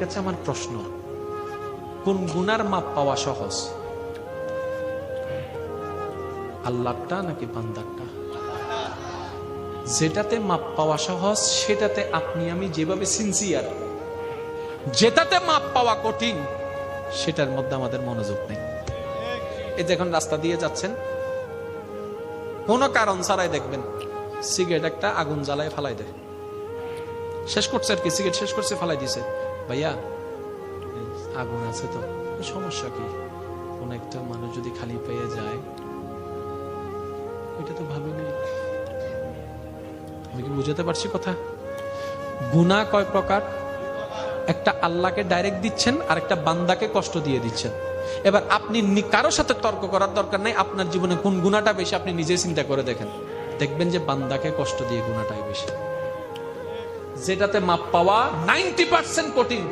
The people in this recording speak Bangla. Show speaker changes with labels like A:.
A: কাছে আমার প্রশ্ন, কোন গুনার মাপ পাওয়া সহজ, আল্লাহটা নাকি বান্দারটা? যেটাতে মাপ পাওয়া সহজ সেটাতে আপনি আমি যেভাবে সিনসিয়ার, যেটাতে মাপ পাওয়া কঠিন সেটার মধ্যে আমাদের মনোযোগ নেই। এই যখন রাস্তা দিয়ে যাচ্ছেন, কোনো কারণ ছাড়াই দেখবেন সিগারেট একটা আগুন জ্বালায় ফালাই দেয়, শেষ করছে আর কি, সিগারেট শেষ করছে ফালাই দিছে। ভাইয়া আগুন আছে তো, সমস্যা কি? কোন একটা মানুষ যদি খালি পেয়ে যায়, এটা তো ভাবি নাই। আমি কি বুঝাতে পারছি কথা? গুনাহ কয় প্রকার? একটা আল্লাহকে ডাইরেক্ট দিচ্ছেন, আর একটা বান্দাকে কষ্ট দিয়ে দিচ্ছেন। এবার আপনি কারোর সাথে তর্ক করার দরকার নাই, আপনার জীবনে কোন গুনাহটা বেশি আপনি নিজে চিন্তা করে দেখেন, দেখবেন যে বান্দাকে কষ্ট দিয়ে গুনাহটাই বেশি। যেটাতে মাপ পাওয়া 90% কঠিন,